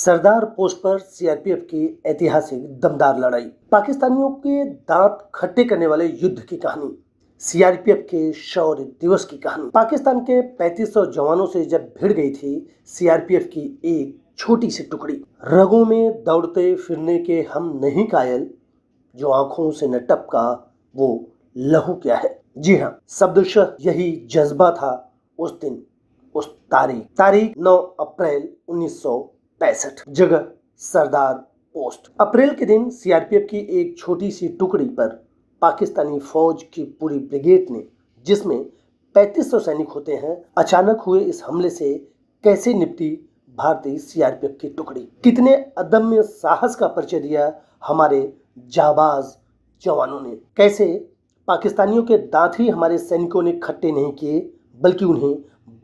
सरदार post पर CRPF की ऐतिहासिक दमदार लड़ाई, पाकिस्तानियों के दांत खट्टे करने वाले युद्ध की कहानी, सीआरपीएफ के शौर्य दिवस की कहानी। पाकिस्तान के 3500 जवानों से जब भिड़ गई थी सीआरपीएफ की एक छोटी सी टुकड़ी। रगों में दौड़ते फिरने के हम नहीं कायल, जो आंखों से न टपका वो लहू क्या है। जी हाँ, शब्दशः यही जज्बा था उस दिन, उस तारीख 9 अप्रैल 1965। जगह सरदार पोस्ट। अप्रैल के दिन सीआरपीएफ की एक छोटी सी टुकड़ी पर पाकिस्तानी फौज की पूरी ब्रिगेड ने, जिसमें 3500 सैनिक होते हैं, अचानक हुए इस हमले से कैसे निपटी भारतीय सीआरपीएफ की टुकड़ी। कितने अदम्य साहस का परिचय दिया हमारे जाबाज जवानों ने। कैसे पाकिस्तानियों के दांत ही हमारे सैनिकों ने खट्टे नहीं किए, बल्कि उन्हें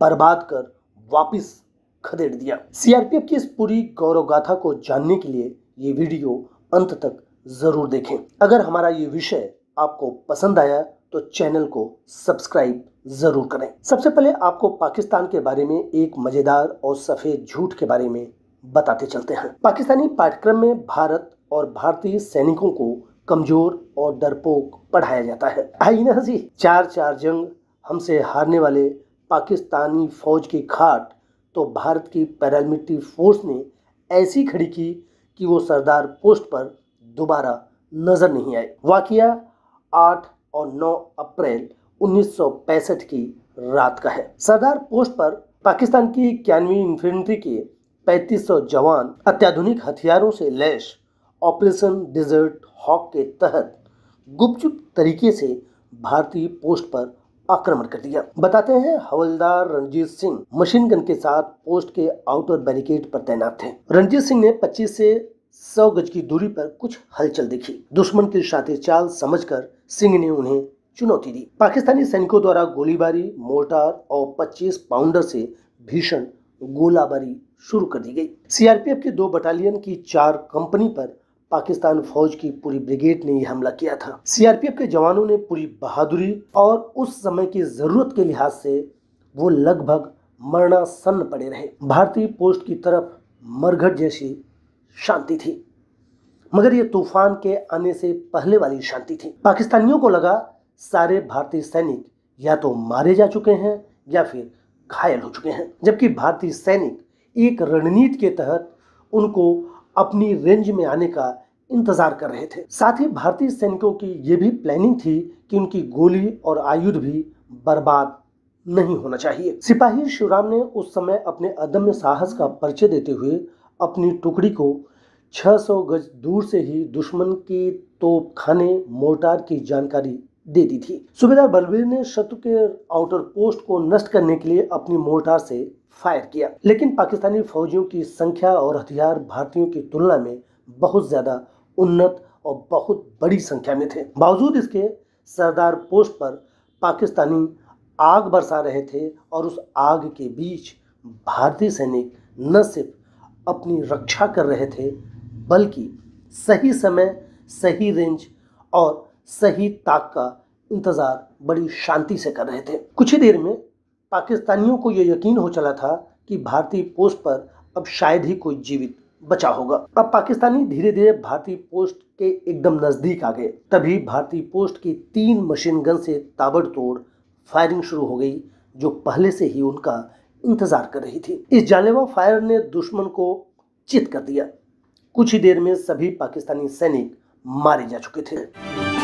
बर्बाद कर वापस खदेड़ दिया। सीआरपीएफ की इस पूरी गौरव गाथा को जानने के लिए ये वीडियो अंत तक जरूर देखें। अगर हमारा ये विषय आपको पसंद आया तो चैनल को सब्सक्राइब जरूर करें। सबसे पहले आपको पाकिस्तान के बारे में एक मजेदार और सफेद झूठ के बारे में बताते चलते हैं। पाकिस्तानी पाठ्यक्रम में भारत और भारतीय सैनिकों को कमजोर और डरपोक पढ़ाया जाता है। आई ना जी, 4 जंग हमसे हारने वाले पाकिस्तानी फौज की खाट तो भारत की पैरामिलिट्री फोर्स ने ऐसी खड़ी की कि वो सरदार पोस्ट पर दोबारा नजर नहीं आए। वाकया 8 और 9 अप्रैल 1965 की रात का है। सरदार पोस्ट पर पाकिस्तान की 91वीं इन्फेंट्री के 3500 जवान अत्याधुनिक हथियारों से लैस ऑपरेशन डेजर्ट हॉक के तहत गुपचुप तरीके से भारतीय पोस्ट पर आक्रमण कर दिया। बताते हैं, हवलदार रणजीत सिंह मशीन गन के साथ पोस्ट के आउटर बैरिकेड पर तैनात थे। रणजीत सिंह ने 25 से 100 गज की दूरी पर कुछ हलचल देखी। दुश्मन की शातिर चाल समझकर सिंह ने उन्हें चुनौती दी। पाकिस्तानी सैनिकों द्वारा गोलीबारी, मोर्टार और 25 पाउंडर से भीषण गोलाबारी शुरू कर दी गई। सीआरपीएफ की 2 बटालियन की 4 कंपनी पर पाकिस्तान फौज की पूरी ब्रिगेड ने यह हमला किया था। सीआरपीएफ के जवानों ने पूरी बहादुरी और उस समय की जरूरत के लिहाज से वो लगभग मरणासन्न पड़े रहे। भारतीय पोस्ट की तरफ मरघट जैसी शांति थी, मगर ये तूफान के आने से पहले वाली शांति थी। पाकिस्तानियों को लगा सारे भारतीय सैनिक या तो मारे जा चुके हैं या फिर घायल हो चुके हैं, जबकि भारतीय सैनिक एक रणनीति के तहत उनको अपनी रेंज में आने का इंतजार कर रहे थे। साथ ही भारतीय सैनिकों की यह भी प्लानिंग थी कि उनकी गोली और आयुध भी बर्बाद नहीं होना चाहिए। सिपाही शिवराम ने उस समय अपने अदम्य साहस का परिचय देते हुए अपनी टुकड़ी को 600 गज दूर से ही दुश्मन के तोपखाने, मोर्टार की जानकारी दे दी थी। सूबेदार बलबीर ने शत्रु के आउटर पोस्ट को नष्ट करने के लिए अपनी मोर्टार से फायर किया, लेकिन पाकिस्तानी फौजियों की संख्या और हथियार भारतीयों की तुलना में बहुत ज्यादा उन्नत और बहुत बड़ी संख्या में थे। बावजूद इसके सरदार पोस्ट पर पाकिस्तानी आग बरसा रहे थे और उस आग के बीच भारतीय सैनिक न सिर्फ अपनी रक्षा कर रहे थे, बल्कि सही समय, सही रेंज और सही ताक का इंतजार बड़ी शांति से कर रहे थे। कुछ ही देर में पाकिस्तानियों को यह यकीन हो चला था कि भारतीय पोस्ट पर अब शायद ही कोई जीवित बचा होगा। अब पाकिस्तानी धीरे धीरे भारतीय पोस्ट के एकदम नजदीक आ गए। तभी भारतीय पोस्ट की 3 मशीन गन से ताबड़तोड़ फायरिंग शुरू हो गई, जो पहले से ही उनका इंतजार कर रही थी। इस जानलेवा फायर ने दुश्मन को चित कर दिया। कुछ ही देर में सभी पाकिस्तानी सैनिक मारे जा चुके थे।